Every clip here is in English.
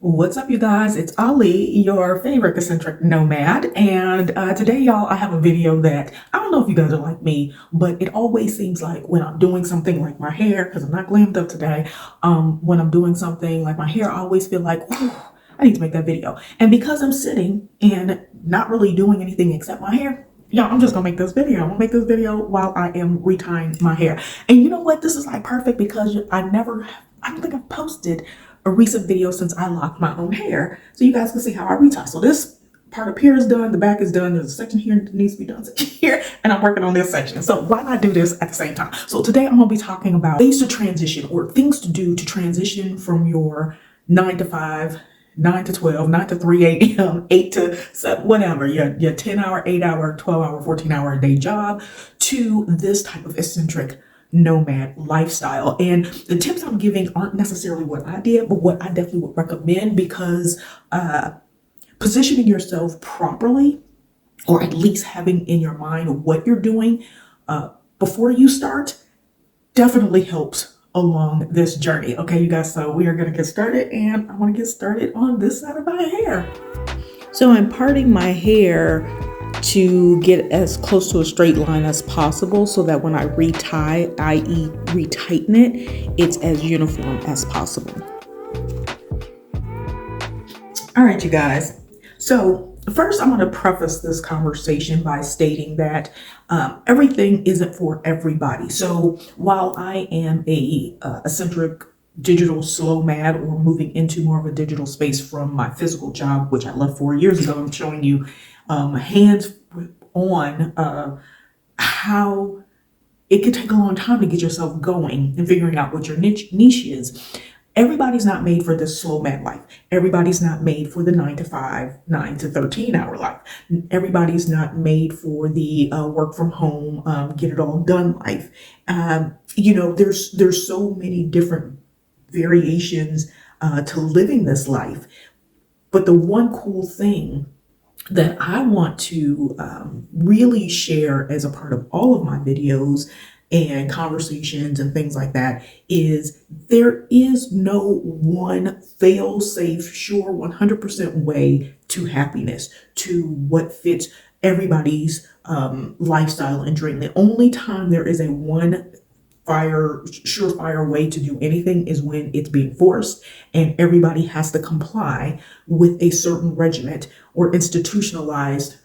What's up, you guys? It's Ali, your favorite eccentric nomad. And today, y'all, I have a video that I don't know if you guys are like me, but it always seems like when I'm doing something like my hair, because I'm not glammed up today, when I'm doing something like my hair, I always feel like, whew, I need to make that video. And because I'm sitting and not really doing anything except my hair, y'all, I'm just gonna make this video. I'm gonna make this video while I am retying my hair. And you know what? This is like perfect because I don't think I've posted a recent video since I locked my own hair, so you guys can see how I retie. So this part up here is done, the back is done, there's a section here that needs to be done, section here, and I'm working on this section. So why not do this at the same time? So today I'm gonna be talking about ways to transition, or things to do to transition from your 9 to 5, 9 to 12, 9 to 3 a.m., 8 to 7, whatever, your 10-hour, 8-hour, 12-hour, 14-hour a day job, to this type of eccentric nomad lifestyle. And the tips I'm giving aren't necessarily what I did, but what I definitely would recommend, because positioning yourself properly, or at least having in your mind what you're doing before you start, definitely helps along this journey. Okay, you guys, so we are going to get started, and I want to get started on this side of my hair. So I'm parting my hair to get as close to a straight line as possible, so that when I retie, i.e. retighten it, it's as uniform as possible. All right, you guys. So first, I'm going to preface this conversation by stating that everything isn't for everybody. So while I am a eccentric digital SLO-mad, or moving into more of a digital space from my physical job, which I left 4 years ago, I'm showing you hands on how it can take a long time to get yourself going and figuring out what your niche is. Everybody's not made for this SLO-mad life. Everybody's not made for the 9 to 5, 9 to 13-hour life. Everybody's not made for the work from home, get it all done life. There's so many different variations to living this life. But the one cool thing that I want to really share as a part of all of my videos and conversations and things like that is there is no one fail-safe, sure 100% way to happiness, to what fits everybody's lifestyle and dream. The only time there is a surefire way to do anything is when it's being forced and everybody has to comply with a certain regiment or institutionalized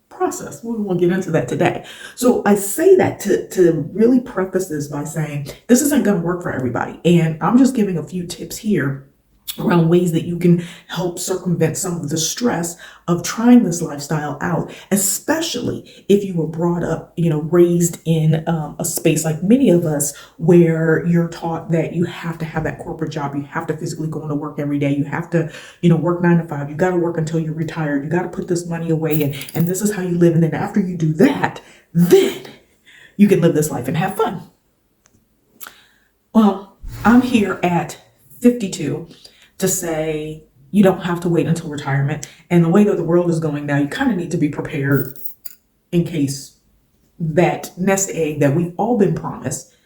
process. We won't get into that today. So I say that to really preface this by saying this isn't going to work for everybody. And I'm just giving a few tips here around ways that you can help circumvent some of the stress of trying this lifestyle out, especially if you were brought up, raised in a space like many of us, where you're taught that you have to have that corporate job, you have to physically go into work every day, you have to, work 9 to 5, you got to work until you're retired, you got to put this money away, and this is how you live. And then after you do that, then you can live this life and have fun. Well, I'm here at 52 to say you don't have to wait until retirement. And the way that the world is going now, you kind of need to be prepared in case that nest egg that we've all been promised,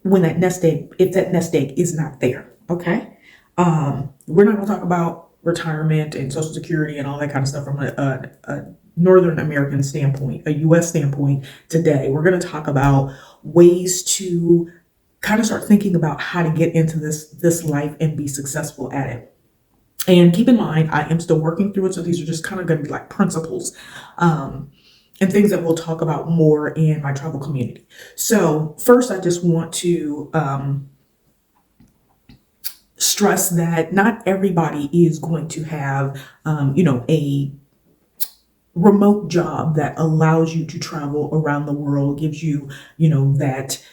if that nest egg is not there, okay? We're not gonna talk about retirement and Social Security and all that kind of stuff from a Northern American standpoint, a US standpoint today. We're gonna talk about ways to kind of start thinking about how to get into this life and be successful at it. And keep in mind, I am still working through it, so these are just kind of going to be like principles and things that we'll talk about more in my travel community. So first, I just want to stress that not everybody is going to have, a remote job that allows you to travel around the world, gives you, that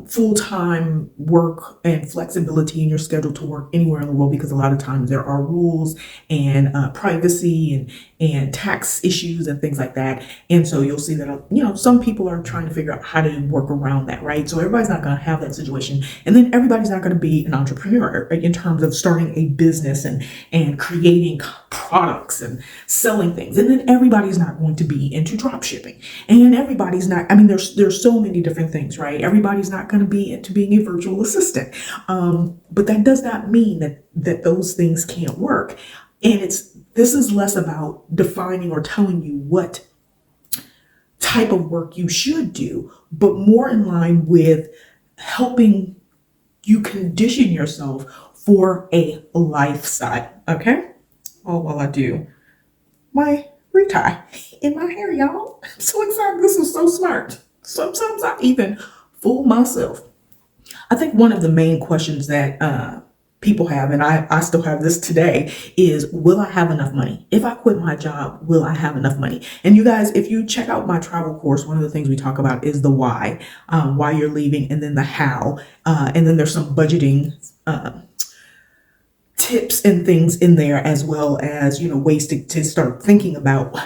full-time work and flexibility in your schedule to work anywhere in the world, because a lot of times there are rules and privacy and tax issues and things like that. And so you'll see that, some people are trying to figure out how to work around that, right? So everybody's not going to have that situation. And then everybody's not going to be an entrepreneur in terms of starting a business and creating products and selling things. And then everybody's not going to be into drop shipping. And everybody's not, there's so many different things, right? Everybody everybody's not going to be into being a virtual assistant. But that does not mean that those things can't work. And this is less about defining or telling you what type of work you should do, but more in line with helping you condition yourself for a lifestyle. Okay. Oh, while I do my retie in my hair, y'all. I'm so excited. This is so smart. Sometimes I even fool myself. I think one of the main questions that people have, and I still have this today, is will I have enough money? If I quit my job, will I have enough money? And you guys, if you check out my travel course, one of the things we talk about is the why you're leaving, and then the how, and then there's some budgeting tips and things in there, as well as, ways to start thinking about,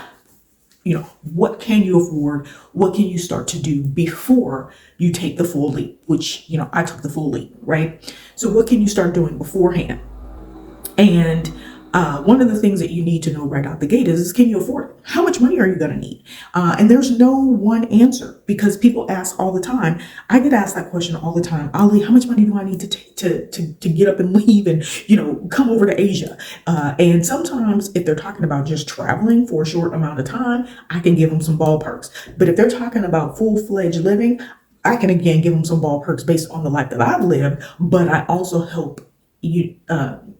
what can you afford? What can you start to do before you take the full leap, which, I took the full leap, right? So what can you start doing beforehand? And one of the things that you need to know right out the gate is can you afford it? How much money are you going to need? And there's no one answer, because people ask all the time. I get asked that question all the time. Ali, how much money do I need to get up and leave and, come over to Asia? And sometimes if they're talking about just traveling for a short amount of time, I can give them some ballparks. But if they're talking about full-fledged living, I can again give them some ballparks based on the life that I've lived, but I also help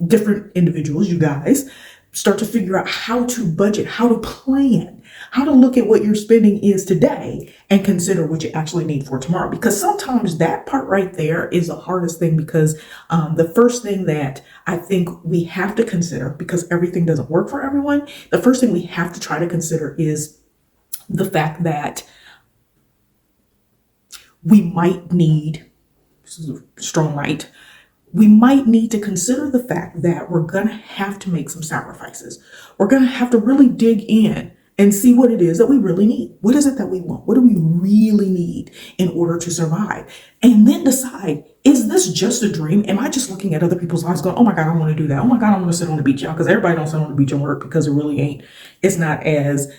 different individuals, you guys, start to figure out how to budget, how to plan, how to look at what your spending is today and consider what you actually need for tomorrow. Because sometimes that part right there is the hardest thing, because the first thing that I think we have to consider, because everything doesn't work for everyone, the first thing we have to try to consider is the fact that we might need, this is a strong might, we might need to consider the fact that we're going to have to make some sacrifices. We're going to have to really dig in and see what it is that we really need. What is it that we want? What do we really need in order to survive? And then decide, is this just a dream? Am I just looking at other people's lives going, oh my God, I want to do that. Oh my God, I want to sit on the beach, y'all. Because everybody don't sit on the beach and work, because it really ain't. It's not as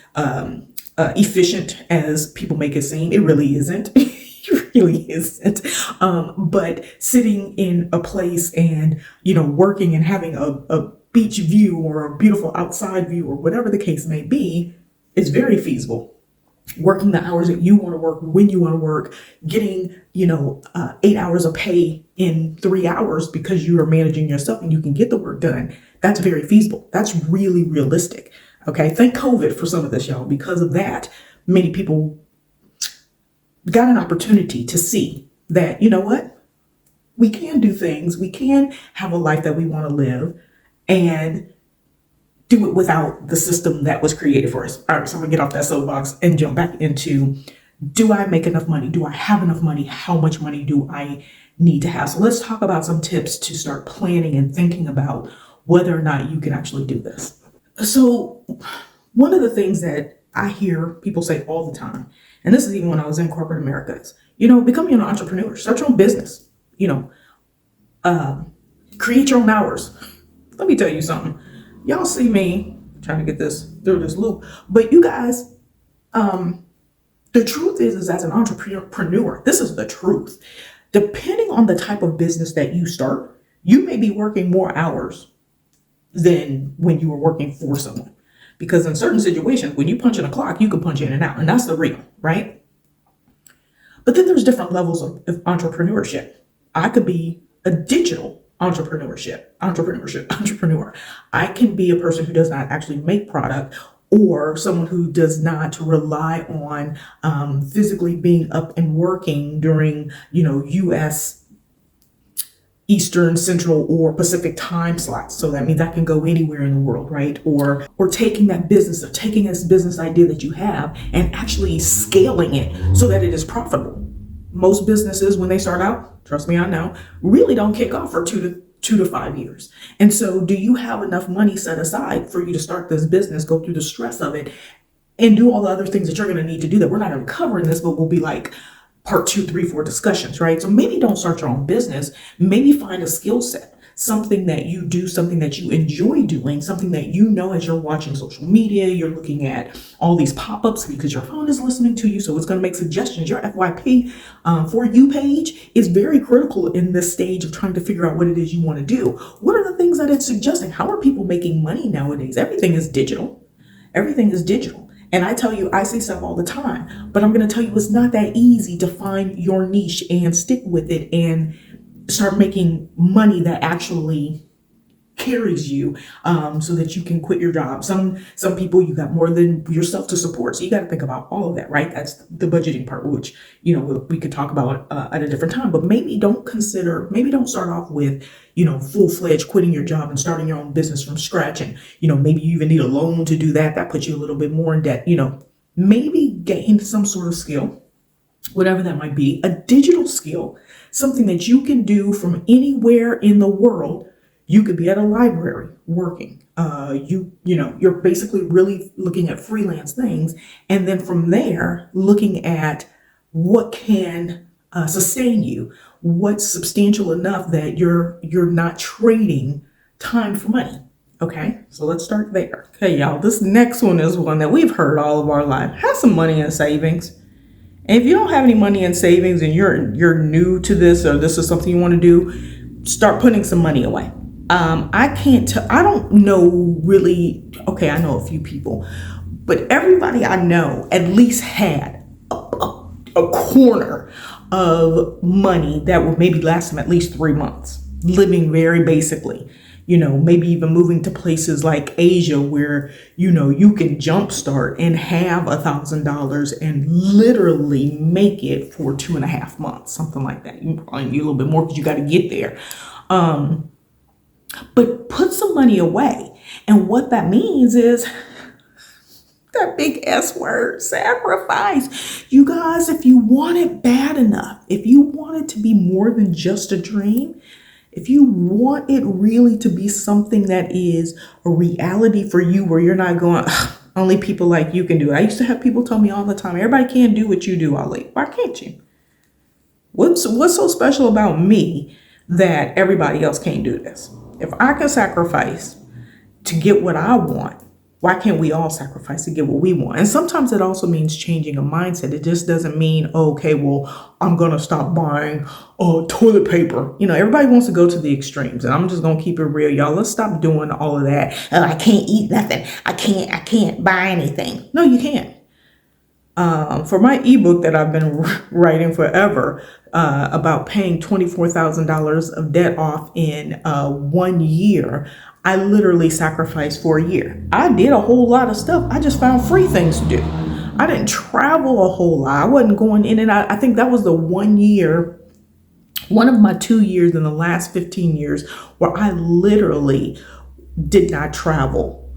efficient as people make it seem. It really isn't. Really isn't. But sitting in a place and, working and having a beach view or a beautiful outside view or whatever the case may be is very feasible. Working the hours that you want to work, when you want to work, getting, 8 hours of pay in 3 hours because you are managing yourself and you can get the work done. That's very feasible. That's really realistic. Okay. Thank COVID for some of this, y'all. Because of that, many people got an opportunity to see that, you know what, we can do things, we can have a life that we want to live and do it without the system that was created for us. All right, so I'm gonna get off that soapbox and jump back into, do I make enough money? Do I have enough money? How much money do I need to have? So let's talk about some tips to start planning and thinking about whether or not you can actually do this. So one of the things that I hear people say all the time, and this is even when I was in corporate America, is, becoming an entrepreneur, start your own business, create your own hours. Let me tell you something. Y'all see me trying to get this through this loop, but you guys, the truth is as an entrepreneur, this is the truth. Depending on the type of business that you start, you may be working more hours than when you were working for someone. Because in certain situations, when you punch in a clock, you can punch in and out, and that's the real, right? But then there's different levels of entrepreneurship. I could be a digital entrepreneur. I can be a person who does not actually make product, or someone who does not rely on physically being up and working during, U.S. Eastern, Central, or Pacific time slots. So that means I can go anywhere in the world, right? Or taking that business, or taking this business idea that you have and actually scaling it so that it is profitable. Most businesses, when they start out, trust me, I know, really don't kick off for 2 to 5 years. And so do you have enough money set aside for you to start this business, go through the stress of it, and do all the other things that you're going to need to do that we're not even covering this, but we'll be like part 2, 3, 4 discussions, right? So maybe don't start your own business. Maybe find a skill set. something that you do, something that you enjoy doing, something that you know as you're watching social media, you're looking at all these pop-ups because your phone is listening to you, so it's going to make suggestions. Your FYP For You page is very critical in this stage of trying to figure out what it is you want to do. What are the things that it's suggesting? How are people making money nowadays? Everything is digital. Everything is digital. And I tell you, I see stuff all the time, but I'm going to tell you it's not that easy to find your niche and stick with it and start making money that actually carries you, so that you can quit your job. Some people, you got more than yourself to support, so you got to think about all of that, right? That's the budgeting part, which we could talk about at a different time. But maybe don't start off with full-fledged quitting your job and starting your own business from scratch, and maybe you even need a loan to do that. That puts you a little bit more in debt. Maybe gain some sort of skill, whatever that might be, a digital skill, something that you can do from anywhere in the world. You could be at a library working. You're basically really looking at freelance things. And then from there, looking at what can sustain you, what's substantial enough that you're not trading time for money. Okay, so let's start there. Okay, y'all, this next one is one that we've heard all of our life. Have some money in savings. And if you don't have any money in savings and you're new to this, or this is something you want to do, start putting some money away. I don't know really, okay, I know a few people, but everybody I know at least had a corner of money that would maybe last them at least 3 months, living very basically, maybe even moving to places like Asia where, you can jumpstart and have $1,000 and literally make it for 2.5 months, something like that. You probably need a little bit more because you got to get there. But put some money away. And what that means is that big S word, sacrifice. You guys, if you want it bad enough, if you want it to be more than just a dream, if you want it really to be something that is a reality for you where you're not going, only people like you can do it. I used to have people tell me all the time, everybody can't do what you do, Ali. Why can't you? What's so special about me that everybody else can't do this? If I can sacrifice to get what I want, why can't we all sacrifice to get what we want? And sometimes it also means changing a mindset. It just doesn't mean, okay, well, I'm going to stop buying toilet paper. Everybody wants to go to the extremes, and I'm just going to keep it real, y'all. Let's stop doing all of that. I can't eat nothing. I can't buy anything. No, you can't. For my ebook that I've been writing forever, about paying $24,000 of debt off in 1 year, I literally sacrificed for a year. I did a whole lot of stuff. I just found free things to do. I didn't travel a whole lot. I wasn't going in and out. I think that was the 1 year, one of my 2 years in the last 15 years where I literally did not travel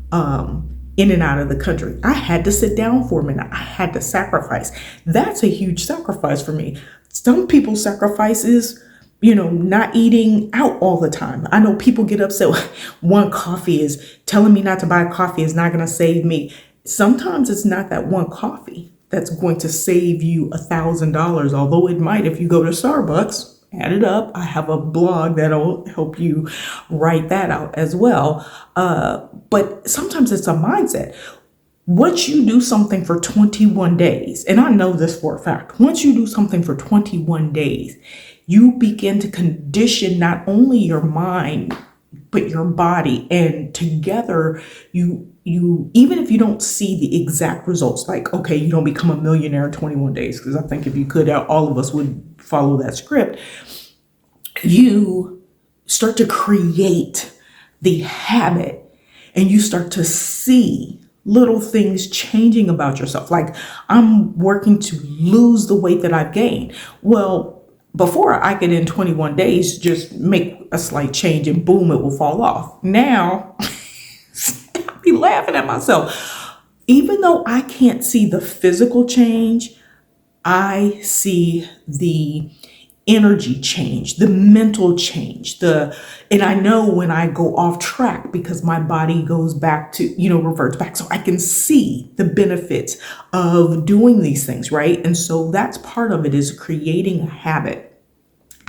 in and out of the country. I had to sit down for a minute. I had to sacrifice. That's a huge sacrifice for me. Some people's sacrifice is, not eating out all the time. I know people get upset. One coffee is telling me not to buy coffee is not going to save me. Sometimes it's not that one coffee that's going to save you $1,000, although it might if you go to Starbucks. Add it up. I have a blog that'll help you write that out as well. But sometimes it's a mindset. Once you do something for 21 days, and I know this for a fact, once you do something for 21 days, you begin to condition not only your mind, but your body. And together, you even if you don't see the exact results, like, okay, you don't become a millionaire in 21 days, because I think if you could, all of us would follow that script. You start to create the habit, and you start to see little things changing about yourself. Like, I'm working to lose the weight that I've gained. Well, before I could in 21 days just make a slight change and boom, it will fall off. Now, I'll be laughing at myself. Even though I can't see the physical change, I see the energy change, the mental change, and I know when I go off track because my body goes back to, reverts back. So I can see the benefits of doing these things, right? And so that's part of it, is creating a habit.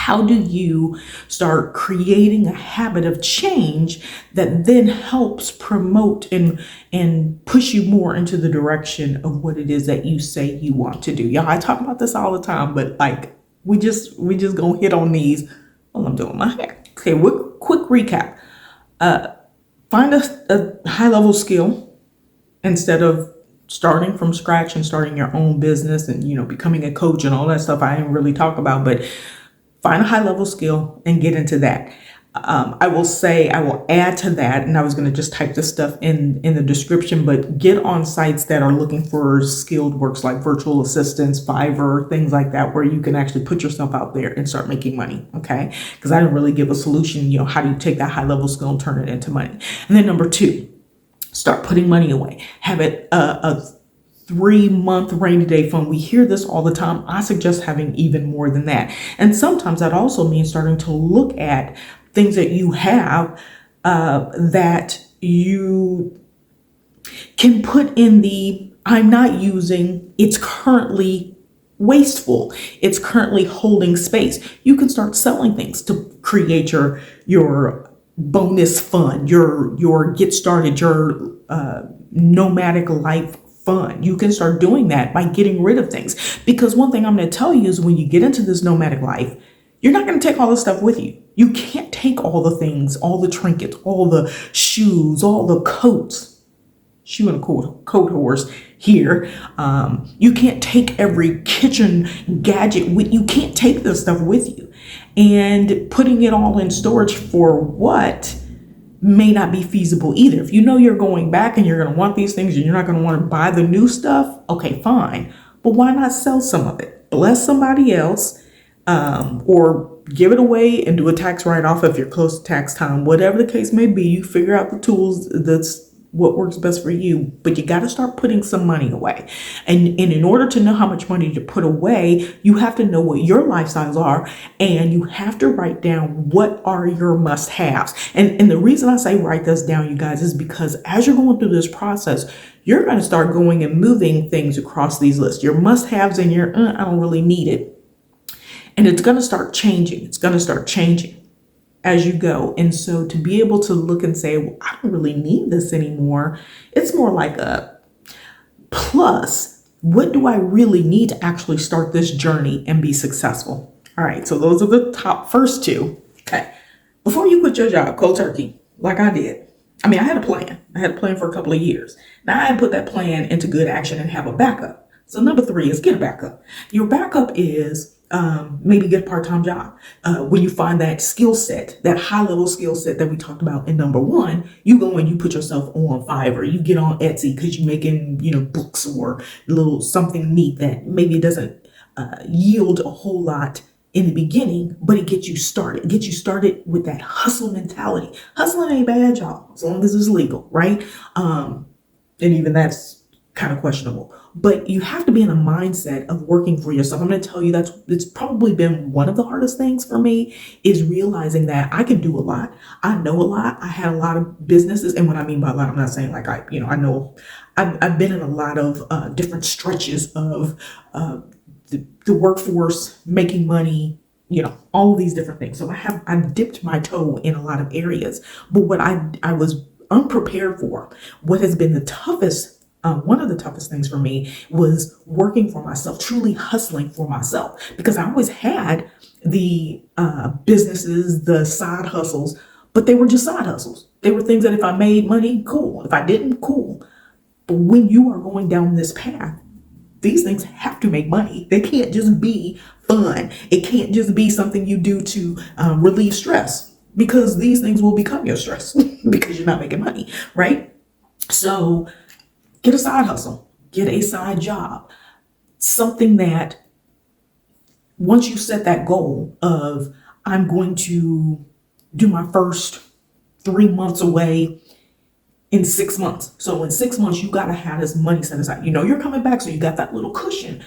How do you start creating a habit of change that then helps promote and push you more into the direction of what it is that you say you want to do? Y'all, I talk about this all the time, but like we just gonna hit on these while I'm doing my hair. Okay, quick recap. Find a high level skill instead of starting from scratch and starting your own business and becoming a coach and all that stuff I didn't really talk about, but find a high level skill and get into that. I will add to that, and I was going to just type this stuff in the description, but get on sites that are looking for skilled works like virtual assistants, Fiverr, things like that, where you can actually put yourself out there and start making money. Okay. Because I didn't really give a solution. How do you take that high level skill and turn it into money? And then number 2, start putting money away. Have it a 3-month rainy day fund. We hear this all the time. I suggest having even more than that. And sometimes that also means starting to look at things that you have that you can put in the I'm not using, it's currently wasteful, it's currently holding space. You can start selling things to create your bonus fund, your get started, your nomadic life fun. You can start doing that by getting rid of things. Because one thing I'm going to tell you is when you get into this nomadic life, you're not going to take all this stuff with you. You can't take all the things, all the trinkets, all the shoes, all the coats. Shoe and a coat horse here. You can't take every kitchen gadget with you. Can't take this stuff with you. And putting it all in storage for what may not be feasible either. If you know you're going back and you're going to want these things and you're not going to want to buy the new stuff, okay, fine. But why not sell some of it? Bless somebody else, or give it away and do a tax write-off if you're close to tax time. Whatever the case may be, you figure out the tools that's what works best for you, but you got to start putting some money away. And in order to know how much money to put away, you have to know what your lifestyles are, and you have to write down what are your must-haves. And the reason I say write this down, you guys, is because as you're going through this process, you're going to start going and moving things across these lists. Your must-haves and your, I don't really need it. And it's going to start changing. It's going to start changing as you go. And so to be able to look and say, well, I don't really need this anymore, it's more like a plus, what do I really need to actually start this journey and be successful? All right, so those are the first 2. Okay, before you quit your job cold turkey, like I did, I had a plan. I had a plan for a couple of years. Now I put that plan into good action and have a backup. So number 3 is get a backup. Your backup is maybe get a part-time job. When you find that skill set, that high-level skill set that we talked about in number 1, you go and you put yourself on Fiverr. You get on Etsy because you're making, books or little something neat that maybe it doesn't yield a whole lot in the beginning, but it gets you started. Get you started with that hustle mentality. Hustling ain't bad, y'all, as long as it's legal, right? And even that's kind of questionable, but you have to be in a mindset of working for yourself. I'm going to tell you it's probably been one of the hardest things for me, is realizing that I can do a lot. I know a lot. I had a lot of businesses. And what I mean by a lot, I'm not saying like I know I've been in a lot of different stretches of the workforce, making money, all of these different things. So I've dipped my toe in a lot of areas, but what I was unprepared for, what has been the toughest one of the toughest things for me was working for myself, truly hustling for myself, because I always had the businesses, the side hustles, but they were just side hustles. They were things that if I made money, cool. If I didn't, cool. But when you are going down this path, these things have to make money. They can't just be fun. It can't just be something you do to relieve stress, because these things will become your stress because you're not making money, right? So get a side hustle, get a side job, something that once you set that goal of I'm going to do my first 3 months away in 6 months. So in 6 months, you got to have this money set aside. You're coming back, so you got that little cushion.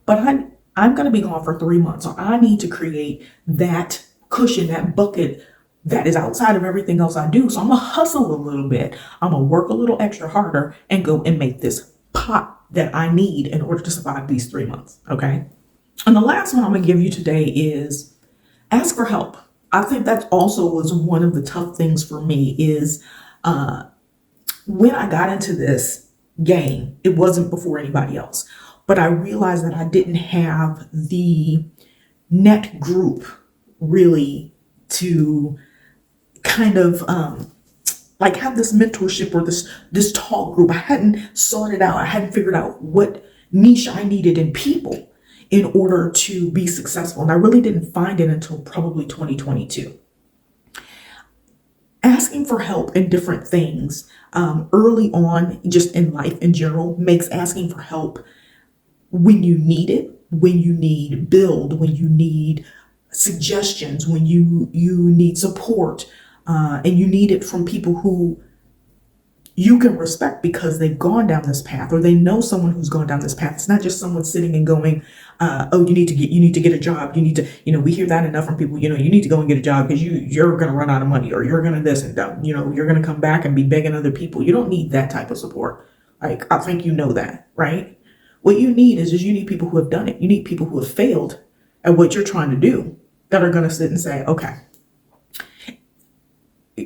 But I'm going to be gone for 3 months. So I need to create that cushion, that bucket that is outside of everything else I do. So I'm going to hustle a little bit. I'm going to work a little extra harder and go and make this pot that I need in order to survive these 3 months. Okay. And the last one I'm going to give you today is Ask for help. I think that also was one of the tough things for me is when I got into this game, it wasn't before anybody else, but I realized that I didn't have the net group really to kind of like have this mentorship or this talk group. I hadn't sorted out, I hadn't figured out what niche I needed in people in order to be successful. And I really didn't find it until probably 2022. Asking for help in different things early on, just in life in general, makes asking for help when you need it, when you need build, when you need suggestions, when you need support, and you need it from people who you can respect because they've gone down this path or they know someone who's gone down this path. It's not just someone sitting and going, oh, you need to get a job. You need to, we hear that enough from people, you need to go and get a job because you're going to run out of money or you're going to this and that, you're going to come back and be begging other people. You don't need that type of support. Like, I think that, right? What you need is you need people who have done it. You need people who have failed at what you're trying to do that are going to sit and say, okay,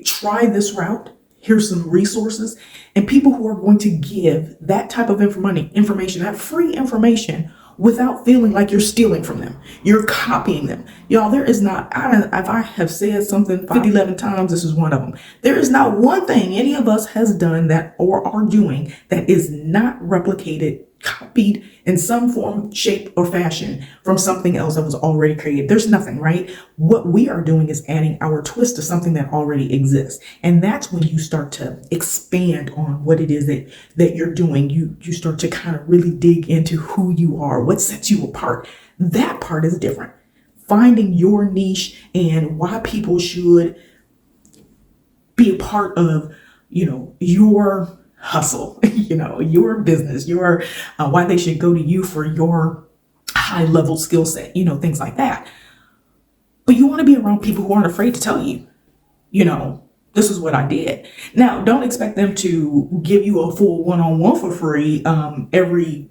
try this route. Here's some resources, and people who are going to give that type of information, that free information, without feeling like you're stealing from them. You're copying them. Y'all, there is not, if I have said something 11 times, this is one of them. There is not one thing any of us has done that or are doing that is not replicated, copied in some form, shape, or fashion from something else that was already created. There's nothing, right? What we are doing is adding our twist to something that already exists. And that's when you start to expand on what it is that you're doing. You start to kind of really dig into who you are, what sets you apart. That part is different. Finding your niche and why people should be a part of, your hustle, your business, your why they should go to you for your high level skill set, things like that. But you want to be around people who aren't afraid to tell you, this is what I did. Now, don't expect them to give you a full one-on-one for free every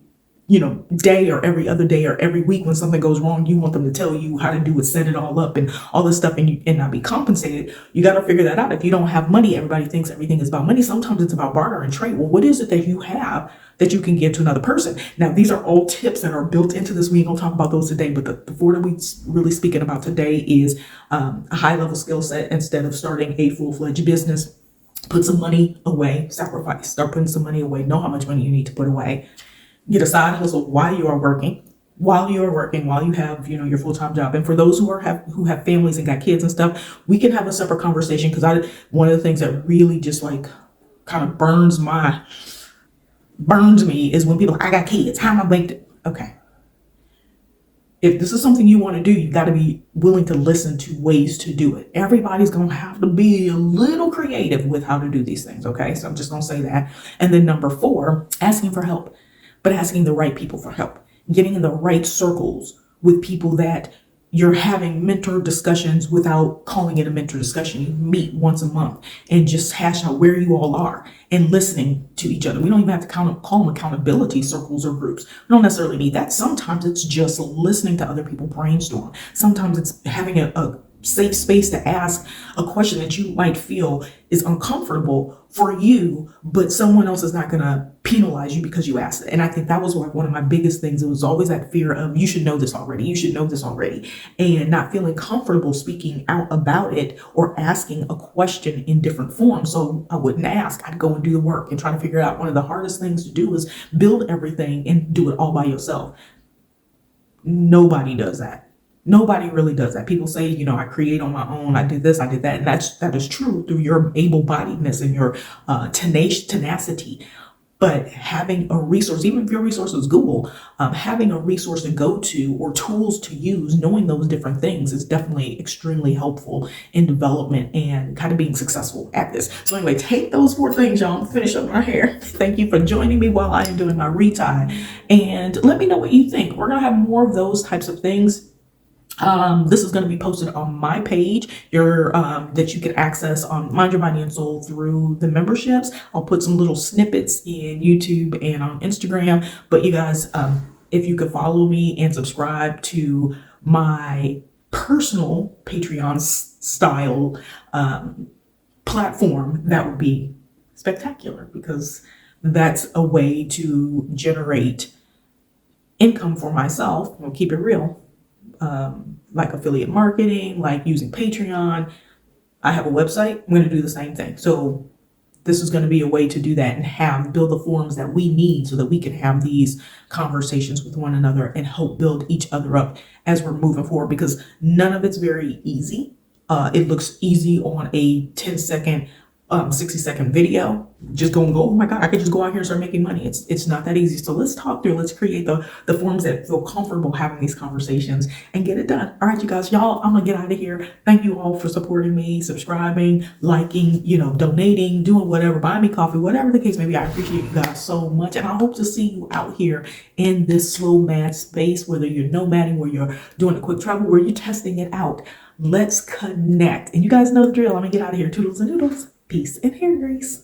day or every other day or every week. When something goes wrong, you want them to tell you how to do it, set it all up and all this stuff, and not be compensated. You got to figure that out. If you don't have money, everybody thinks everything is about money. Sometimes it's about barter and trade. Well, what is it that you have that you can give to another person? Now, these are all tips that are built into this. We ain't gonna talk about those today, but the four that we really speaking about today is a high level skill set. Instead of starting a full-fledged business, put some money away, sacrifice, start putting some money away, know how much money you need to put away. Get a side hustle while you are working, while you have, your full-time job. And for those who have families and got kids and stuff, we can have a separate conversation, because one of the things that really just like kind of burns me is when people, I got kids, how am I baked? Okay. If this is something you want to do, you got to be willing to listen to ways to do it. Everybody's going to have to be a little creative with how to do these things. Okay. So I'm just going to say that. And then number 4, asking for help. But asking the right people for help, getting in the right circles with people that you're having mentor discussions without calling it a mentor discussion. You meet once a month and just hash out where you all are and listening to each other. We don't even have to call them accountability circles or groups. We don't necessarily need that. Sometimes it's just listening to other people brainstorm. Sometimes it's having a safe space to ask a question that you might feel is uncomfortable for you, but someone else is not going to penalize you because you asked it. And I think that was one of my biggest things. It was always that fear of, you should know this already. You should know this already. And not feeling comfortable speaking out about it or asking a question in different forms. So I wouldn't ask. I'd go and do the work and try to figure it out. One of the hardest things to do is build everything and do it all by yourself. Nobody does that. Nobody really does that. People say, I create on my own. I did this, I did that. And that is true through your able-bodiedness and your tenacity. But having a resource, even if your resource is Google, having a resource to go to or tools to use, knowing those different things is definitely extremely helpful in development and kind of being successful at this. So anyway, take those 4 things, y'all. I'm finish up my hair. Thank you for joining me while I am doing my retie. And let me know what you think. We're going to have more of those types of things. This is going to be posted on my page, that you can access on Mind Your Body and Soul through the memberships. I'll put some little snippets in YouTube and on Instagram. But you guys, if you could follow me and subscribe to my personal Patreon style platform, that would be spectacular, because that's a way to generate income for myself. I'll keep it real. Like affiliate marketing, like using Patreon. I have a website. I'm going to do the same thing. So this is going to be a way to do that and build the forums that we need so that we can have these conversations with one another and help build each other up as we're moving forward, because none of it's very easy. It looks easy on a 10-second, 60-second video. Just go and go, oh my God, I could just go out here and start making money. It's not that easy. So let's talk through, let's create the forums that feel comfortable having these conversations and get it done. All right, you guys, y'all, I'm gonna get out of here. Thank you all for supporting me, subscribing, liking, donating, doing whatever, buying me coffee, whatever the case may be. I appreciate you guys so much. And I hope to see you out here in this slow mad space, whether you're nomading, where you're doing a quick travel, where you're testing it out. Let's connect. And you guys know the drill. I'm gonna get out of here. Toodles and noodles. Peace and hair grease.